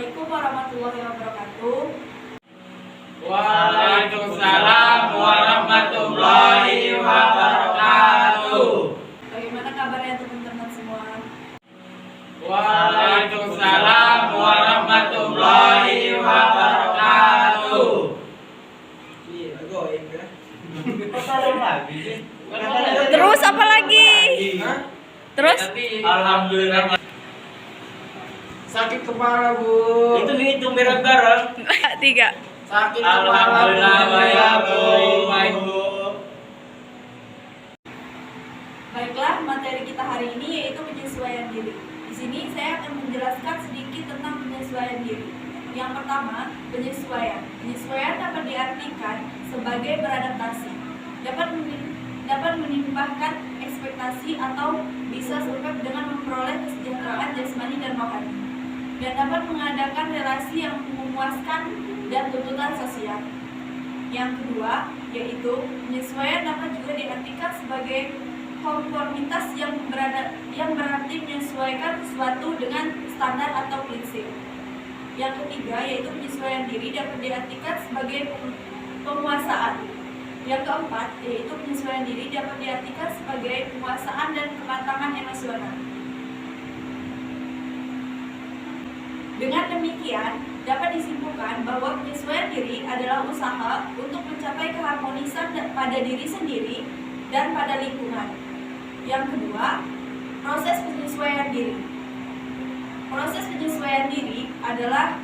Assalamualaikum warahmatullahi wabarakatuh. Waalaikumsalam warahmatullahi wabarakatuh. Bagaimana kabarnya teman-teman semua? Waalaikumsalam warahmatullahi wabarakatuh. Terus apa lagi? Terus? Alhamdulillah. Sakit kepala, Bu. Itu hitung bareng-bareng. 3. Sakit kepala, Alhamdulillah ya Bu. Baik Bu. Baiklah, materi kita hari ini yaitu penyesuaian diri. Di sini saya akan menjelaskan sedikit tentang penyesuaian diri. Yang pertama, penyesuaian. Penyesuaian dapat diartikan sebagai beradaptasi. Dapat menimbulkan ekspektasi atau bisa survive dengan memperoleh kesejahteraan jasmani dan rohani, dan dapat mengadakan relasi yang memuaskan dan tuntutan sosial. Yang kedua, yaitu penyesuaian dapat juga diartikan sebagai konformitas yang berarti menyesuaikan sesuatu dengan standar atau prinsip. Yang ketiga, yaitu penyesuaian diri dapat diartikan sebagai penguasaan. Yang keempat, yaitu penyesuaian diri dapat diartikan sebagai penguasaan dan kematangan emosional. Dengan demikian, dapat disimpulkan bahwa penyesuaian diri adalah usaha untuk mencapai keharmonisan pada diri sendiri dan pada lingkungan. Yang kedua, proses penyesuaian diri. Proses penyesuaian diri adalah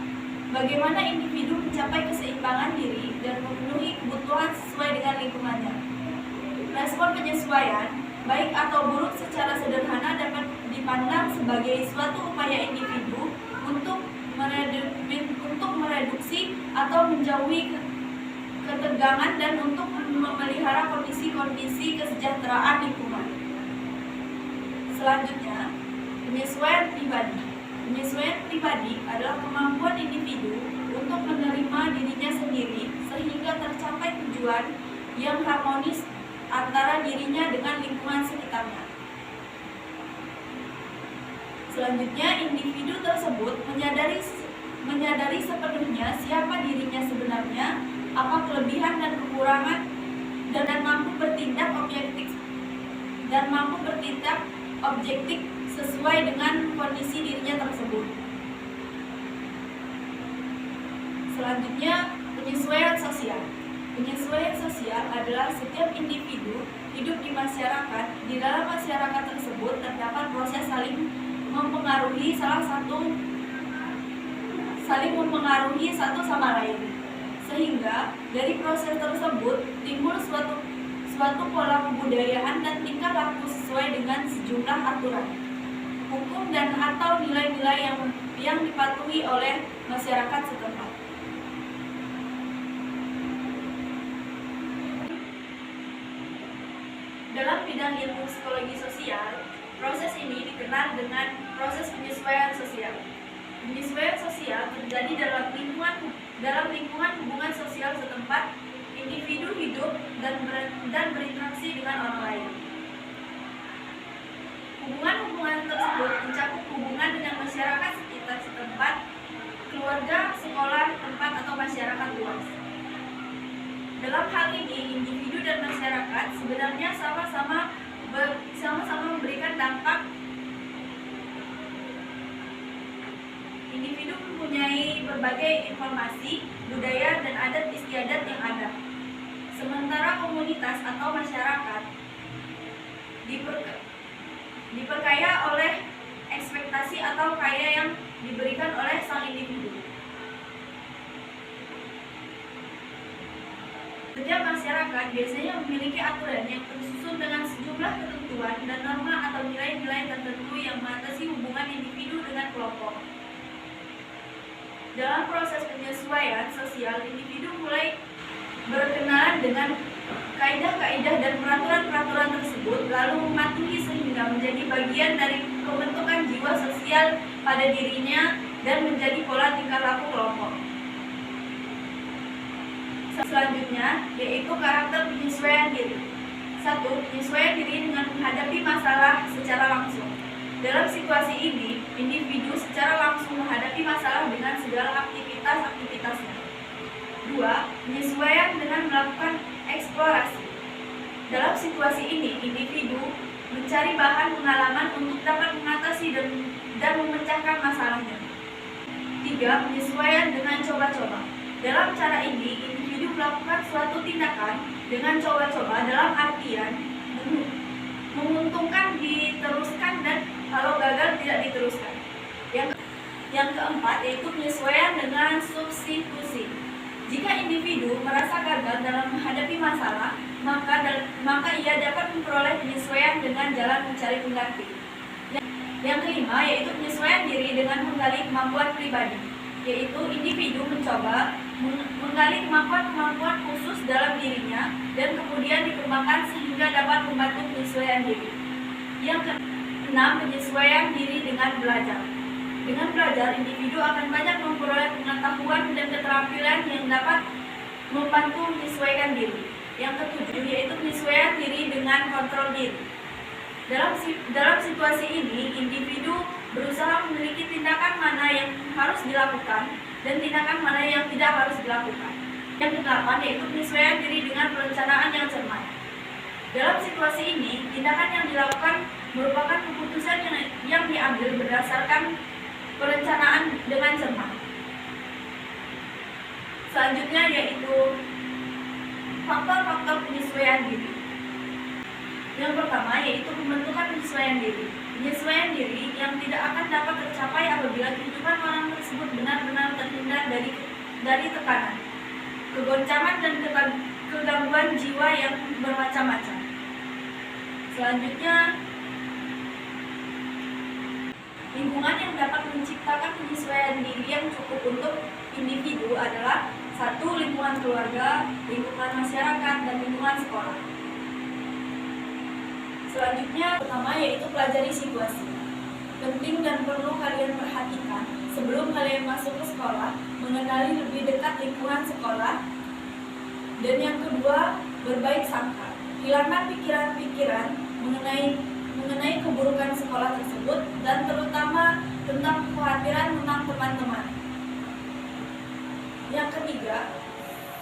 bagaimana individu mencapai keseimbangan diri dan memenuhi kebutuhan sesuai dengan lingkungannya. Respon penyesuaian, baik atau buruk secara sederhana dapat dipandang sebagai suatu upaya individu untuk mereduksi atau menjauhi ketegangan dan untuk memelihara kondisi-kondisi kesejahteraan lingkungan. Selanjutnya, penyesuaian pribadi. Penyesuaian pribadi adalah kemampuan individu untuk menerima dirinya sendiri sehingga tercapai tujuan yang harmonis antara dirinya dengan lingkungan sekitarnya. Selanjutnya, individu tersebut menyadari sepenuhnya siapa dirinya sebenarnya, apa kelebihan dan kekurangan, dan mampu bertindak objektif sesuai dengan kondisi dirinya tersebut. Selanjutnya, penyesuaian sosial. Penyesuaian sosial adalah setiap individu hidup di masyarakat. Di dalam masyarakat tersebut terdapat proses saling mempengaruhi satu sama lain. Sehingga dari proses tersebut timbul suatu pola kebudayaan dan tingkah laku sesuai dengan sejumlah aturan, hukum dan atau nilai-nilai yang dipatuhi oleh masyarakat setempat. Dalam bidang ilmu psikologi sosial, proses ini dikenal dengan proses penyesuaian sosial. Penyesuaian sosial terjadi dalam lingkungan hubungan sosial setempat. Individu hidup dan berinteraksi dengan orang lain. Hubungan-hubungan tersebut mencakup hubungan dengan masyarakat sekitar setempat, keluarga, sekolah, tempat atau masyarakat luas. Dalam hal ini, individu dan masyarakat sebenarnya sama-sama memberikan dampak. Individu mempunyai berbagai informasi, budaya, dan adat istiadat yang ada. Sementara komunitas atau masyarakat diperkaya oleh ekspektasi atau kaya yang diberikan oleh sang individu. Setiap masyarakat biasanya memiliki aturan yang tersusun dengan sejumlah ketentuan dan norma atau nilai-nilai tertentu yang mengatasi hubungan individu dengan kelompok. Dalam proses penyesuaian sosial, individu mulai berkenalan dengan kaidah-kaidah dan peraturan-peraturan tersebut, lalu mematuhi sehingga menjadi bagian dari pembentukan jiwa sosial pada dirinya dan menjadi pola tingkah laku kelompok. Selanjutnya, yaitu karakter penyesuaian diri. 1. Penyesuaian diri dengan menghadapi masalah secara langsung. Dalam situasi ini, individu secara langsung menghadapi masalah dengan segala aktivitas-aktivitasnya. 2. Penyesuaian dengan melakukan eksplorasi. Dalam situasi ini, individu mencari bahan pengalaman untuk dapat mengatasi dan memecahkan masalahnya. 3. Penyesuaian dengan coba-coba. Dalam cara ini, individu melakukan suatu tindakan dengan coba-coba dalam artian menguntungkan diteruskan dan kalau gagal tidak diteruskan. Yang keempat yaitu penyesuaian dengan substitusi. Jika individu merasa gagal dalam menghadapi masalah, maka ia dapat memperoleh penyesuaian dengan jalan mencari pengganti. Yang kelima yaitu penyesuaian diri dengan menggali kemampuan pribadi, yaitu individu mencoba menggali kemampuan khusus dalam dirinya dan kemudian dikembangkan sehingga dapat membantu penyesuaian diri. Yang keenam, penyesuaian diri dengan belajar. Dengan belajar, individu akan banyak memperoleh pengetahuan dan keterampilan yang dapat membantu menyesuaikan diri. Yang ketujuh yaitu penyesuaian diri dengan kontrol diri. Dalam situasi ini, individu berusaha memiliki tindakan mana yang harus dilakukan dan tindakan mana yang tidak harus dilakukan. Yang kedelapan yaitu penyesuaian diri dengan perencanaan yang cermat. Dalam situasi ini, tindakan yang dilakukan merupakan keputusan yang diambil berdasarkan perencanaan dengan cermat. Selanjutnya yaitu faktor-faktor penyesuaian diri. Yang pertama yaitu pembentukan penyesuaian diri. Penyesuaian diri yang tidak akan dapat tercapai apabila kehidupan orang tersebut benar-benar terhindar dari tekanan, kegoncangan dan kegangguan jiwa yang bermacam-macam. Selanjutnya, lingkungan yang dapat menciptakan penyesuaian diri yang cukup untuk individu adalah 1. Lingkungan keluarga, lingkungan masyarakat, dan lingkungan sekolah. Selanjutnya, pertama yaitu pelajari situasi. Penting dan perlu kalian perhatikan sebelum kalian masuk ke sekolah, mengenali lebih dekat lingkungan sekolah. Dan yang kedua, berbaik sangka. Hilangkan pikiran-pikiran mengenai keburukan sekolah tersebut dan terutama tentang kekhawatiran tentang teman-teman. Yang ketiga,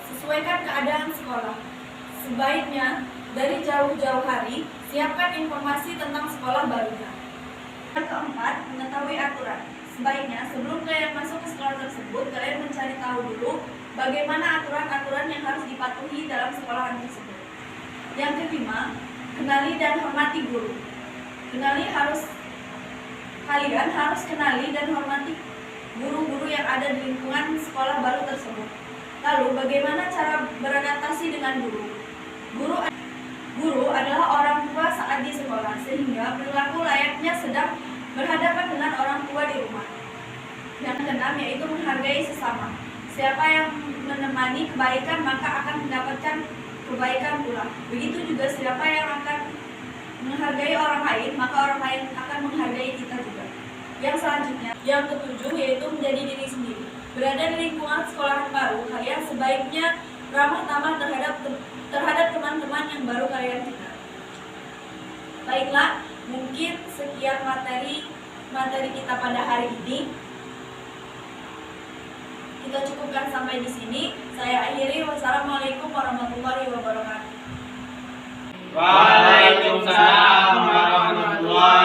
sesuaikan keadaan sekolah. Sebaiknya dari jauh-jauh hari, siapkan informasi tentang sekolah barunya. Yang keempat, mengetahui aturan. Sebaiknya sebelum kalian masuk ke sekolah tersebut, kalian mencari tahu dulu bagaimana aturan-aturan yang harus dipatuhi dalam sekolahan tersebut. Yang kelima, kenali dan hormati guru. Kalian harus kenali dan hormati guru-guru yang ada di lingkungan sekolah baru tersebut. Lalu, bagaimana cara beradaptasi dengan guru? Guru adalah orang tua saat di sekolah, sehingga perilaku layaknya sedang berhadapan dengan orang tua di rumah. Yang keenam yaitu menghargai sesama. Siapa yang menemani kebaikan maka akan mendapatkan kebaikan pula. Begitu juga siapa yang akan menghargai orang lain maka orang lain akan menghargai kita juga. Yang selanjutnya, yang ketujuh yaitu menjadi diri sendiri. Berada di lingkungan sekolahan baru, kalian sebaiknya ramah tamah terhadap teman-teman yang baru kalian kenal. Baiklah, mungkin sekian materi kita pada hari ini. Kita cukupkan sampai di sini. Saya akhiri. Wassalamualaikum warahmatullahi wabarakatuh. Waalaikumsalam warahmatullahi